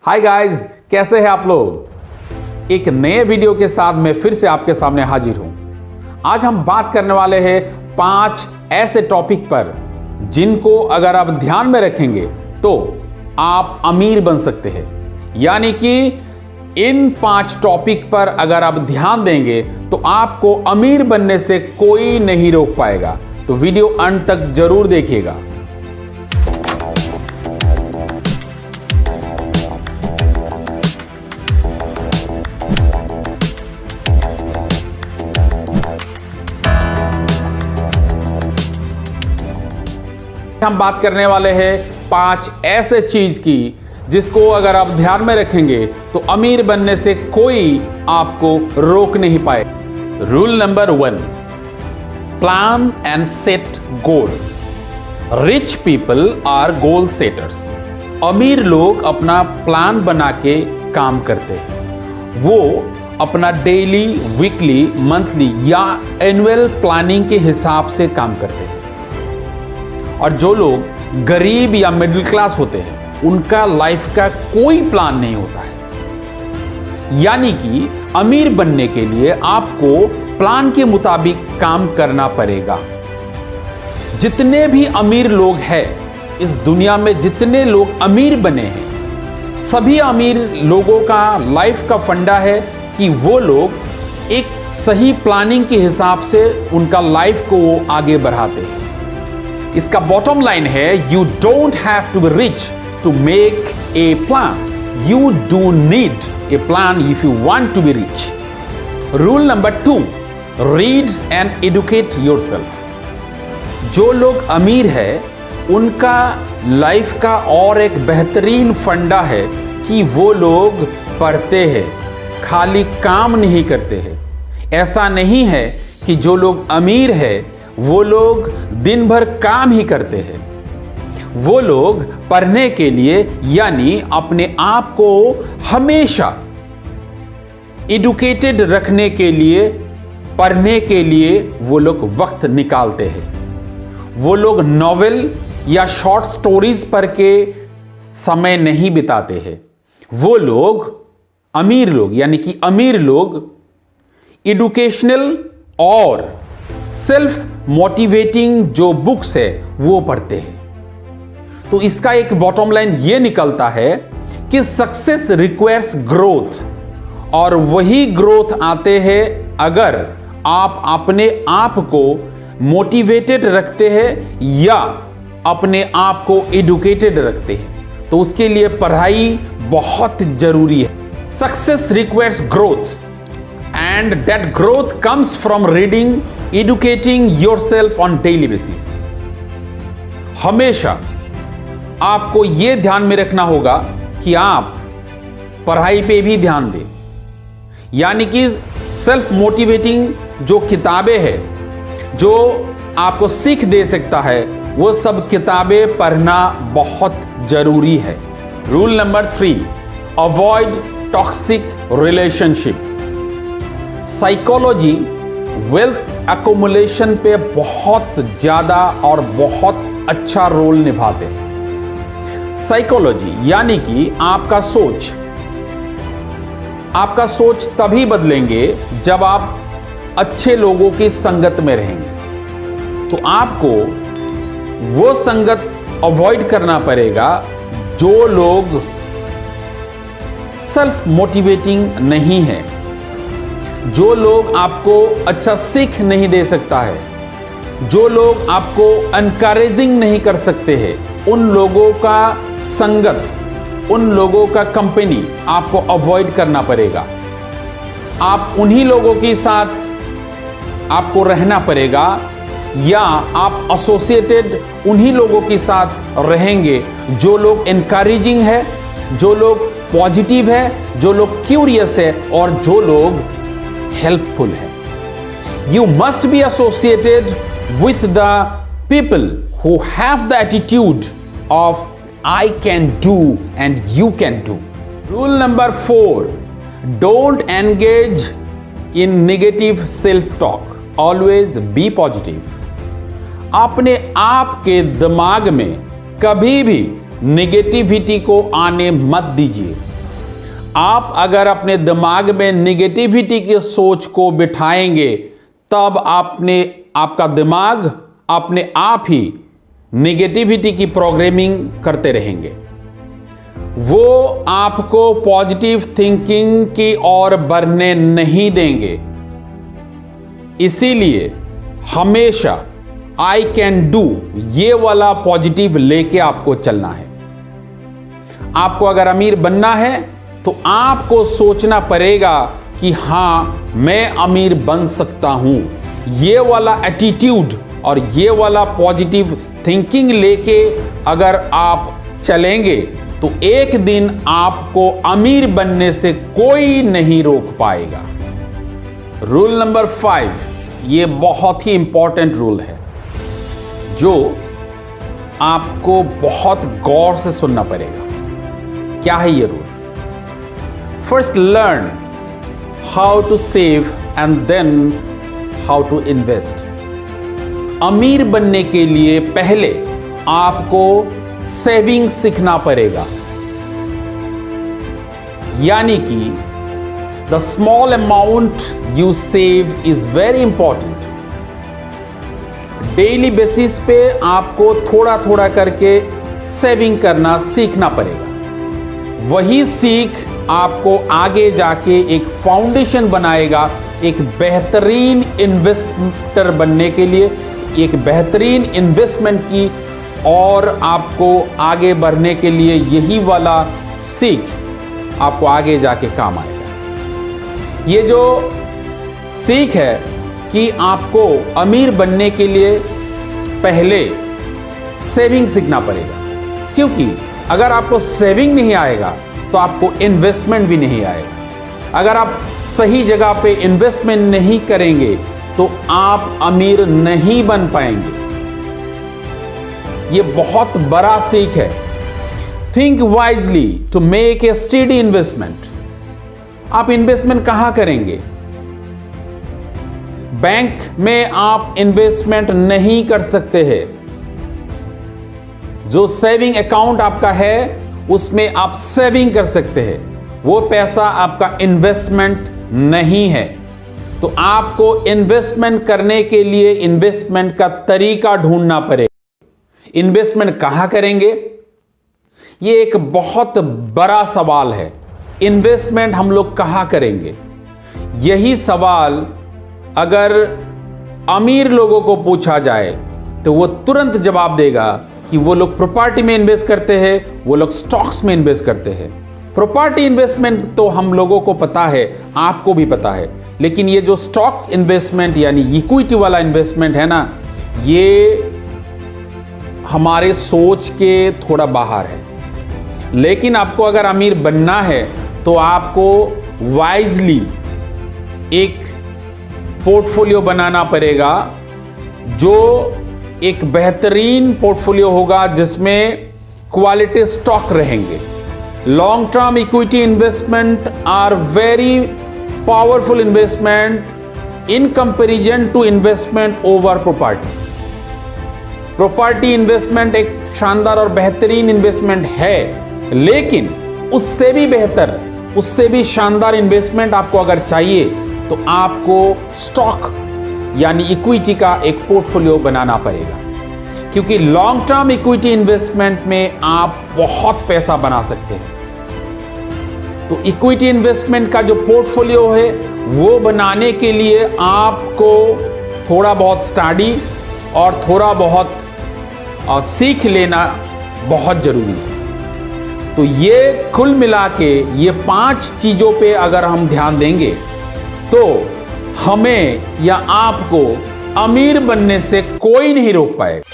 Hi guys, कैसे हैं आप लोग। एक नए वीडियो के साथ मैं फिर से आपके सामने हाजिर हूं। आज हम बात करने वाले हैं 5 ऐसे टॉपिक पर जिनको अगर आप ध्यान में रखेंगे तो आप अमीर बन सकते हैं। यानी कि इन 5 टॉपिक पर अगर आप ध्यान देंगे तो आपको अमीर बनने से कोई नहीं रोक पाएगा। तो वीडियो अंत तक जरूर देखिएगा। हम बात करने वाले हैं 5 ऐसे चीज की जिसको अगर आप ध्यान में रखेंगे तो अमीर बनने से कोई आपको रोक नहीं पाए। Rule number 1, plan and set goal. Rich people are goal setters. अमीर लोग अपना प्लान बना के काम करते हैं। वो अपना डेली, वीकली, मंथली या एनुअल प्लानिंग के हिसाब से काम करते हैं। और जो लोग गरीब या मिडिल क्लास होते हैं उनका लाइफ का कोई प्लान नहीं होता है। यानी कि अमीर बनने के लिए आपको प्लान के मुताबिक काम करना पड़ेगा। जितने भी अमीर लोग हैं इस दुनिया में, जितने लोग अमीर बने हैं, सभी अमीर लोगों का लाइफ का फंडा है कि वो लोग एक सही प्लानिंग के हिसाब से उनका लाइफ को आगे बढ़ाते हैं। इसका बॉटम लाइन है, you don't have to be rich to make a plan, you do need a plan if you want to be rich. Rule number 2, read and educate yourself. जो लोग अमीर है उनका लाइफ का और एक बेहतरीन फंडा है कि वो लोग पढ़ते हैं, खाली काम नहीं करते हैं। ऐसा नहीं है कि जो लोग अमीर है वो लोग दिन भर काम ही करते हैं। वो लोग पढ़ने के लिए, यानी अपने आप को हमेशा एडुकेटेड रखने के लिए, पढ़ने के लिए वो लोग वक्त निकालते हैं। वो लोग नॉवेल या शॉर्ट स्टोरीज पढ़ के समय नहीं बिताते हैं। वो लोग अमीर लोग, यानी कि अमीर लोग एडुकेशनल और सेल्फ मोटिवेटिंग जो बुक्स है वो पढ़ते हैं। तो इसका एक बॉटम लाइन ये निकलता है कि सक्सेस रिक्वायर्स ग्रोथ, और वही ग्रोथ आते हैं अगर आप अपने आप को मोटिवेटेड रखते हैं या अपने आप को एडुकेटेड रखते हैं। तो उसके लिए पढ़ाई बहुत जरूरी है। Success requires growth and that growth comes from reading, educating yourself on daily basis। हमेशा आपको यह ध्यान में रखना होगा कि आप पढ़ाई पे भी ध्यान दें। यानी कि सेल्फ मोटिवेटिंग जो किताबें हैं जो आपको सीख दे सकता है, वो सब किताबें पढ़ना बहुत जरूरी है। Rule number 3, avoid toxic relationship. Psychology wealth accumulation पे बहुत ज्यादा और बहुत अच्छा रोल निभाते हैं। साइकोलॉजी यानी कि आपका सोच तभी बदलेंगे जब आप अच्छे लोगों की संगत में रहेंगे। तो आपको वो संगत अवॉइड करना पड़ेगा जो लोग सेल्फ मोटिवेटिंग नहीं है, जो लोग आपको अच्छा सीख नहीं दे सकता है, जो लोग आपको एनकरेजिंग नहीं कर सकते हैं। उन लोगों का संगत, उन लोगों का कंपनी आपको अवॉइड करना पड़ेगा। आप उन्हीं लोगों के साथ आपको रहना पड़ेगा या आप एसोसिएटेड उन्हीं लोगों के साथ रहेंगे जो लोग एनकरेजिंग है, जो लोग पॉजिटिव है, जो लोग क्यूरियस है और जो लोग helpful है। You must be associated with the people who have the attitude of I can do and you can do। Rule number 4, don't engage in negative self-talk, always be positive। अपने आप के दिमाग में कभी भी नेगेटिविटी को आने मत दीजिए। आप अगर अपने दिमाग में निगेटिविटी की सोच को बिठाएंगे, तब आपका दिमाग अपने आप ही निगेटिविटी की प्रोग्रामिंग करते रहेंगे। वो आपको पॉजिटिव थिंकिंग की ओर बढ़ने नहीं देंगे। इसीलिए हमेशा आई कैन डू ये वाला पॉजिटिव लेके आपको चलना है। आपको अगर अमीर बनना है तो आपको सोचना पड़ेगा कि हां, मैं अमीर बन सकता हूं। ये वाला एटीट्यूड और ये वाला पॉजिटिव थिंकिंग लेके अगर आप चलेंगे तो एक दिन आपको अमीर बनने से कोई नहीं रोक पाएगा। रूल नंबर 5, ये बहुत ही इंपॉर्टेंट रूल है जो आपको बहुत गौर से सुनना पड़ेगा। क्या है ये rule? First learn how to save and then how to invest. अमीर बनने के लिए पहले आपको सेविंग सीखना पड़ेगा, यानी कि the small amount you save is very important. Daily basis पे आपको थोड़ा थोड़ा करके सेविंग करना सीखना पड़ेगा। वही सीख आपको आगे जाके एक फाउंडेशन बनाएगा एक बेहतरीन इन्वेस्टर बनने के लिए, एक बेहतरीन इन्वेस्टमेंट की और आपको आगे बढ़ने के लिए यही वाला सीख आपको आगे जाके काम आएगा। ये जो सीख है कि आपको अमीर बनने के लिए पहले सेविंग सीखना पड़ेगा, क्योंकि अगर आपको सेविंग नहीं आएगा तो आपको इन्वेस्टमेंट भी नहीं आएगा। अगर आप सही जगह पे इन्वेस्टमेंट नहीं करेंगे तो आप अमीर नहीं बन पाएंगे। ये बहुत बड़ा सीख है। Think wisely to make a steady investment. आप इन्वेस्टमेंट कहां करेंगे? बैंक में आप इन्वेस्टमेंट नहीं कर सकते हैं। जो सेविंग अकाउंट आपका है उसमें आप सेविंग कर सकते हैं, वो पैसा आपका इन्वेस्टमेंट नहीं है। तो आपको इन्वेस्टमेंट करने के लिए इन्वेस्टमेंट का तरीका ढूंढना पड़ेगा। इन्वेस्टमेंट कहां करेंगे? ये एक बहुत बड़ा सवाल है। इन्वेस्टमेंट हम लोग कहां करेंगे? यही सवाल अगर अमीर लोगों को पूछा जाए तो वो तुरंत जवाब देगा कि वो लोग प्रॉपर्टी में इन्वेस्ट करते हैं, वो लोग स्टॉक्स में इन्वेस्ट करते हैं। प्रॉपर्टी इन्वेस्टमेंट तो हम लोगों को पता है, आपको भी पता है, लेकिन ये जो स्टॉक इन्वेस्टमेंट यानी इक्विटी वाला इन्वेस्टमेंट है ना, ये हमारे सोच के थोड़ा बाहर है। लेकिन आपको अगर अमीर बनना है तो आपको वाइजली एक पोर्टफोलियो बनाना पड़ेगा, जो एक बेहतरीन पोर्टफोलियो होगा जिसमें क्वालिटी स्टॉक रहेंगे। Long term equity investment are very powerful investment in comparison to investment over property. Property investment एक शानदार और बेहतरीन इन्वेस्टमेंट है, लेकिन उससे भी बेहतर, उससे भी शानदार इन्वेस्टमेंट आपको अगर चाहिए तो आपको स्टॉक यानी इक्विटी का एक पोर्टफोलियो बनाना पड़ेगा, क्योंकि लॉन्ग टर्म इक्विटी इन्वेस्टमेंट में आप बहुत पैसा बना सकते हैं। तो इक्विटी इन्वेस्टमेंट का जो पोर्टफोलियो है वो बनाने के लिए आपको थोड़ा बहुत स्टडी और थोड़ा बहुत सीख लेना बहुत जरूरी है। तो ये कुल मिला के ये 5 चीजों पे अगर हम ध्यान देंगे तो हमें या आपको अमीर बनने से कोई नहीं रोक पाएगा।